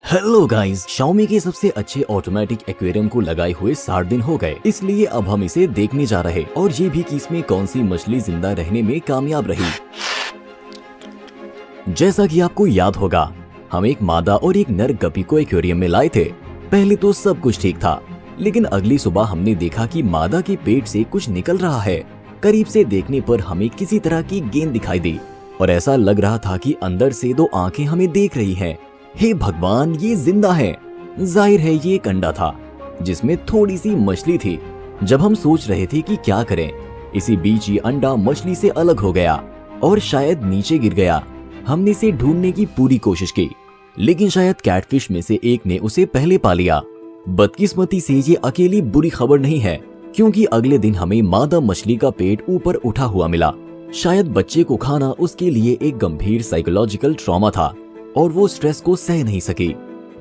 Hello guys, Xiaomi के सबसे अच्छे ऑटोमेटिक एक्वेरियम को लगाए हुए 60 दिन हो गए, इसलिए अब हम इसे देखने जा रहे और ये भी कि इसमें कौन सी मछली जिंदा रहने में कामयाब रही। जैसा कि आपको याद होगा, हम एक मादा और एक नर गप्पी को एक्वेरियम में लाए थे। पहले तो सब कुछ ठीक था, लेकिन अगली सुबह हमने देखा कि मादा के पेट से कुछ निकल रहा है। करीब से देखने पर हमें किसी तरह की गेंद दिखाई दी और ऐसा लग रहा था कि अंदर से दो आंखें हमें देख रही हैं। हे भगवान, ये जिंदा है। जाहिर है ये एक अंडा था जिसमें थोड़ी सी मछली थी। जब हम सोच रहे थे कि क्या करें, इसी बीच ये अंडा मछली से अलग हो गया और शायद नीचे गिर गया। हमने इसे ढूंढने की पूरी कोशिश की, लेकिन शायद कैटफिश में से एक ने उसे पहले पा लिया। बदकिस्मती से ये अकेली बुरी खबर नहीं है, क्योंकि अगले दिन हमें मादा मछली का पेट ऊपर उठा हुआ मिला। शायद बच्चे को खाना उसके लिए एक गंभीर साइकोलॉजिकल ट्रॉमा था और वो स्ट्रेस को सह नहीं सकी।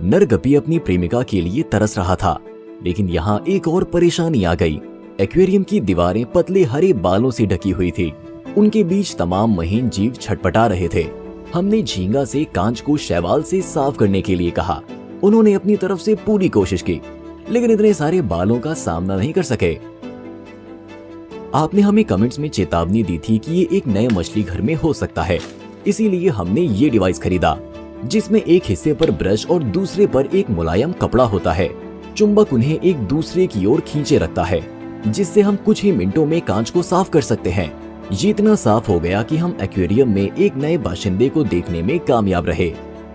नर गप्पी अपनी प्रेमिका के लिए तरस रहा था, लेकिन यहाँ एक और परेशानी आ गई। एक्वेरियम की दीवारें पतले हरे बालों से ढकी हुई थी। उनके बीच तमाम महीन जीव छटपटा रहे थे। हमने झींगा से कांच को शैवाल से साफ करने के लिए कहा। उन्होंने अपनी तरफ से पूरी कोशिश की, लेकिन इतने सारे बालों का सामना नहीं कर सके। आपने हमें कमेंट्स में चेतावनी दी थी कि ये एक नए मछली घर में हो सकता है, इसीलिए हमने ये डिवाइस खरीदा, जिसमें एक हिस्से पर ब्रश और दूसरे पर एक मुलायम कपड़ा होता है। चुंबक उन्हें एक दूसरे की ओर खींचे रखता है, जिससे हम कुछ ही मिनटों में कांच को साफ कर सकते हैं। ये इतना साफ हो गया कि हम एक्वेरियम में एक नए बाशिंदे को देखने में कामयाब रहे।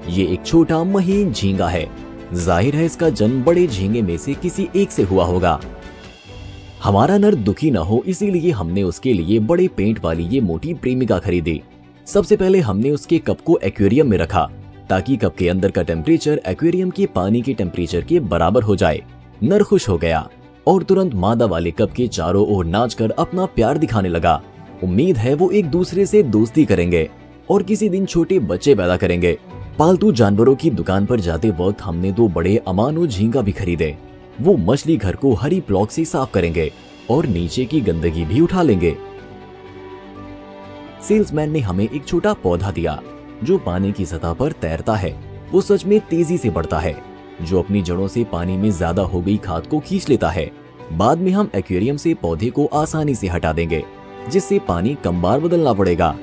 ये एक छोटा महीन झींगा है। जाहिर है इसका जन्म बड़े झींगे में से किसी एक से हुआ होगा। हमारा नर दुखी न हो, इसीलिए हमने उसके लिए बड़े पेंट वाली ये मोटी प्रेमिका खरीदी। सबसे पहले हमने उसके कप को एक्वेरियम में रखा, ताकि कप के अंदर का टेम्परेचर एक्वेरियम के पानी के टेम्परेचर के बराबर हो जाए। नर खुश हो गया और तुरंत मादा वाले कप के चारों ओर नाचकर अपना प्यार दिखाने लगा। उम्मीद है वो एक दूसरे से दोस्ती करेंगे और किसी दिन छोटे बच्चे पैदा करेंगे। पालतू जानवरों की दुकान पर जाते वक्त हमने दो बड़े अमानो झींगा भी खरीदे। वो मछली घर को हरी ब्लॉक से साफ करेंगे और नीचे की गंदगी भी उठा लेंगे। सेल्समैन ने हमें एक छोटा पौधा दिया जो पानी की सतह पर तैरता है। वो सच में तेजी से बढ़ता है, जो अपनी जड़ों से पानी में ज्यादा हो गई खाद को खींच लेता है। बाद में हम एक्वेरियम से पौधे को आसानी से हटा देंगे, जिससे पानी कम बार बदलना पड़ेगा।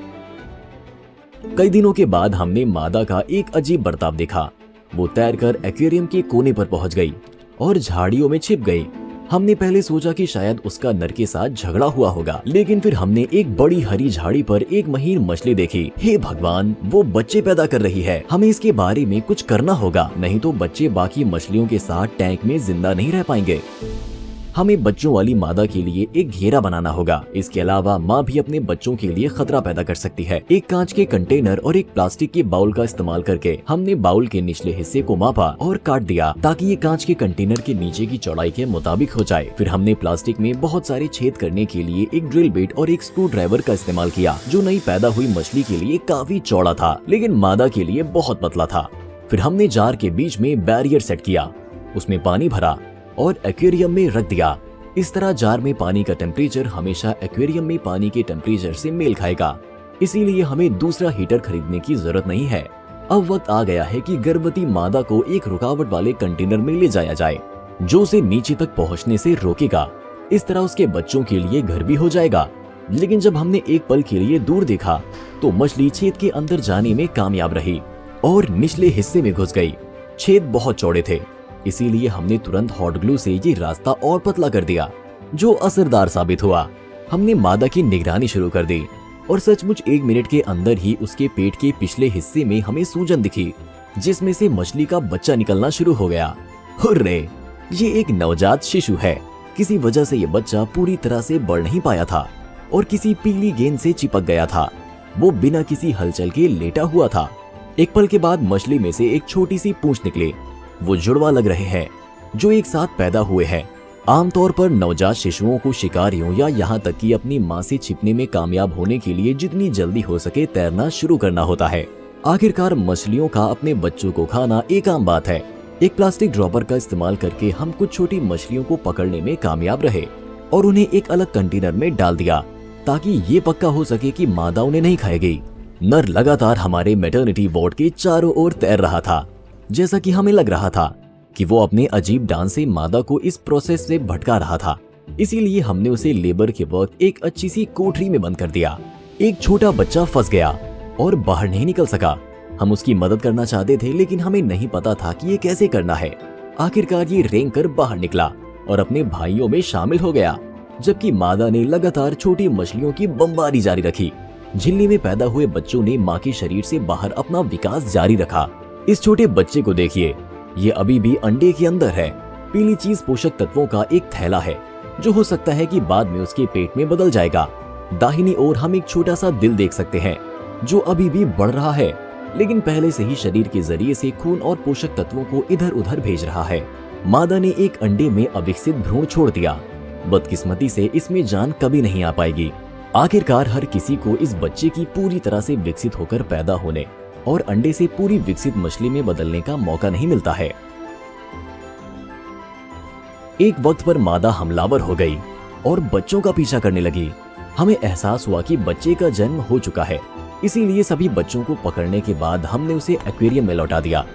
कई दिनों के बाद हमने मादा का एक अजीब बर्ताव देखा। वो तैरकर एक्वेरियम के कोने पर पहुंच गई और झाड़ियों में छिप गई। हमने पहले सोचा कि शायद उसका नर के साथ झगड़ा हुआ होगा, लेकिन फिर हमने एक बड़ी हरी झाड़ी पर एक महीन मछली देखी। हे भगवान, वो बच्चे पैदा कर रही है। हमें इसके बारे में कुछ करना होगा, नहीं तो बच्चे बाकी मछलियों के साथ टैंक में जिंदा नहीं रह पाएंगे। हमें बच्चों वाली मादा के लिए एक घेरा बनाना होगा। इसके अलावा माँ भी अपने बच्चों के लिए खतरा पैदा कर सकती है। एक कांच के कंटेनर और एक प्लास्टिक के बाउल का इस्तेमाल करके हमने बाउल के निचले हिस्से को मापा और काट दिया, ताकि ये कांच के कंटेनर के नीचे की चौड़ाई के मुताबिक हो जाए। फिर हमने प्लास्टिक में बहुत सारे छेद करने के लिए एक ड्रिल बिट और एक स्क्रू ड्राइवर का इस्तेमाल किया, जो नई पैदा हुई मछली के लिए काफी चौड़ा था, लेकिन मादा के लिए बहुत पतला था। फिर हमने जार के बीच में बैरियर सेट किया, उसमें पानी भरा और एक्वेरियम में रख दिया। इस तरह जार में पानी का टेम्परेचर हमेशा एक्वेरियम में पानी के टेम्परेचर से मेल खाएगा, इसीलिए हमें दूसरा हीटर खरीदने की जरूरत नहीं है। अब वक्त आ गया है कि गर्भवती मादा को एक रुकावट वाले कंटेनर में ले जाया जाए, जो उसे नीचे तक पहुंचने से रोकेगा। इस तरह उसके बच्चों के लिए घर भी हो जाएगा। लेकिन जब हमने एक पल के लिए दूर देखा, तो मछली छेद के अंदर जाने में कामयाब रही और निचले हिस्से में घुस गई। छेद बहुत चौड़े थे, इसीलिए हमने तुरंत हॉट ग्लू से ये रास्ता और पतला कर दिया, जो असरदार साबित हुआ। हमने मादा की निगरानी शुरू कर दी और सचमुच 1 मिनट के अंदर ही उसके पेट के पिछले हिस्से में हमें सूजन दिखी, जिसमें से मछली का बच्चा निकलना शुरू हो गया। हुर्रे! ये एक नवजात शिशु है। किसी वजह से ये बच्चा पूरी तरह से बढ़ नहीं पाया था और किसी पीली गेंद से चिपक गया था। वो बिना किसी हलचल के लेटा हुआ था। एक पल के बाद मछली में से एक छोटी सी पूंछ निकली। वो जुड़वा लग रहे हैं, जो एक साथ पैदा हुए हैं। आमतौर पर नवजात शिशुओं को शिकारियों या यहाँ तक कि अपनी माँ से छिपने में कामयाब होने के लिए जितनी जल्दी हो सके तैरना शुरू करना होता है। आखिरकार मछलियों का अपने बच्चों को खाना एक आम बात है। एक प्लास्टिक ड्रॉपर का इस्तेमाल करके हम कुछ छोटी मछलियों को पकड़ने में कामयाब रहे और उन्हें एक अलग कंटेनर में डाल दिया, ताकि ये पक्का हो सके कि मादा उन्हें नहीं खाएगी। नर लगातार हमारे मैटरनिटी वार्ड के चारों ओर तैर रहा था। जैसा कि हमें लग रहा था कि वो अपने अजीब डांस से मादा को इस प्रोसेस से भटका रहा था। इसीलिए हमने उसे लेबर के वक्त एक अच्छी सी कोठरी में बंद कर दिया। एक छोटा बच्चा फंस गया और बाहर नहीं निकल सका। हम उसकी मदद करना चाहते थे, लेकिन हमें नहीं पता था कि ये कैसे करना है। आखिरकार ये रेंग कर बाहर निकला और अपने भाइयों में शामिल हो गया, जबकि मादा ने लगातार छोटी मछलियों की बमबारी जारी रखी। झिल्ली में पैदा हुए बच्चों ने माँ के शरीर से बाहर अपना विकास जारी रखा। इस छोटे बच्चे को देखिए, ये अभी भी अंडे के अंदर है। पीली चीज पोषक तत्वों का एक थैला है जो हो सकता है कि बाद में उसके पेट में बदल जाएगा। दाहिनी ओर हम एक छोटा सा दिल देख सकते हैं जो अभी भी बढ़ रहा है, लेकिन पहले से ही शरीर के जरिए से खून और पोषक तत्वों को इधर उधर भेज रहा है। मादा ने एक अंडे में अविकसित भ्रूण छोड़ दिया। बदकिस्मती से इसमें जान कभी नहीं आ पाएगी। आखिरकार हर किसी को इस बच्चे की पूरी तरह से विकसित होकर पैदा होने और अंडे से पूरी विकसित मछली में बदलने का मौका नहीं मिलता है। एक वक्त पर मादा हमलावर हो गई और बच्चों का पीछा करने लगी। हमें एहसास हुआ कि बच्चे का जन्म हो चुका है, इसीलिए सभी बच्चों को पकड़ने के बाद हमने उसे एक्वेरियम में लौटा दिया।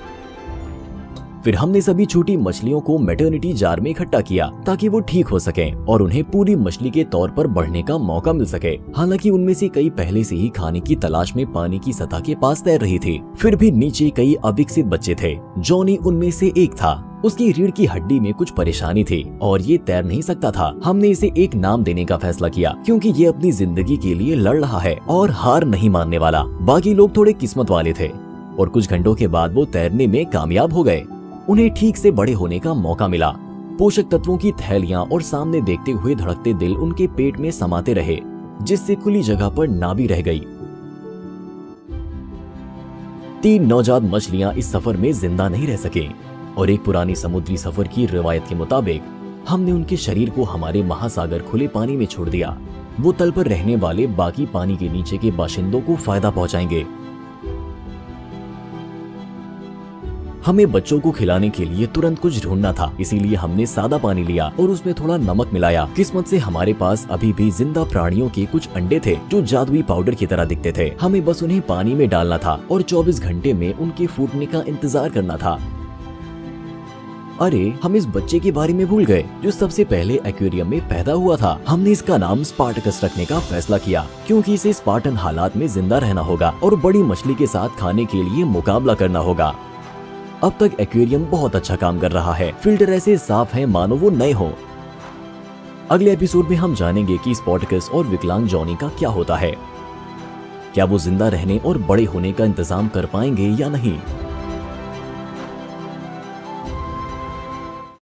फिर हमने सभी छोटी मछलियों को मैटरनिटी जार में इकट्ठा किया ताकि वो ठीक हो सकें और उन्हें पूरी मछली के तौर पर बढ़ने का मौका मिल सके। हालांकि उनमें से कई पहले से ही खाने की तलाश में पानी की सतह के पास तैर रही थी। फिर भी नीचे कई अविकसित बच्चे थे। जॉनी उनमें से एक था। उसकी रीढ़ की हड्डी में कुछ परेशानी थी और ये तैर नहीं सकता था। हमने इसे एक नाम देने का फैसला किया क्योंकि ये अपनी जिंदगी के लिए लड़ रहा है और हार नहीं मानने वाला। बाकी लोग थोड़े किस्मत वाले थे और कुछ घंटों के बाद वो तैरने में कामयाब हो गए। उन्हें ठीक से बड़े होने का मौका मिला। पोषक तत्वों की थैलियां और सामने देखते हुए धड़कते दिल उनके पेट में समाते रहे, जिससे खुली जगह पर नाभि रह गई। 3 नवजात मछलियां इस सफर में जिंदा नहीं रह सके और एक पुरानी समुद्री सफर की रिवायत के मुताबिक हमने उनके शरीर को हमारे महासागर खुले पानी में छोड़ दिया। वो तल पर रहने वाले बाकी पानी के नीचे के बाशिंदों को फायदा पहुंचाएंगे। हमें बच्चों को खिलाने के लिए तुरंत कुछ ढूंढना था, इसीलिए हमने सादा पानी लिया और उसमें थोड़ा नमक मिलाया। किस्मत से हमारे पास अभी भी जिंदा प्राणियों के कुछ अंडे थे जो जादुई पाउडर की तरह दिखते थे। हमें बस उन्हें पानी में डालना था और 24 घंटे में उनके फूटने का इंतजार करना था। अरे, हम इस बच्चे के बारे में भूल गए जो सबसे पहले एक्वेरियम में पैदा हुआ था। हमने इसका नाम स्पार्टकस रखने का फैसला किया क्योंकि इसे स्पार्टन हालात में जिंदा रहना होगा और बड़ी मछली के साथ खाने के लिए मुकाबला करना होगा। अब तक एक्वेरियम बहुत अच्छा काम कर रहा है। फिल्टर ऐसे साफ हैं मानो वो नए हों। अगले एपिसोड में हम जानेंगे कि स्पार्टकस और विकलांग जॉनी का क्या होता है। क्या वो जिंदा रहने और बड़े होने का इंतजाम कर पाएंगे या नहीं।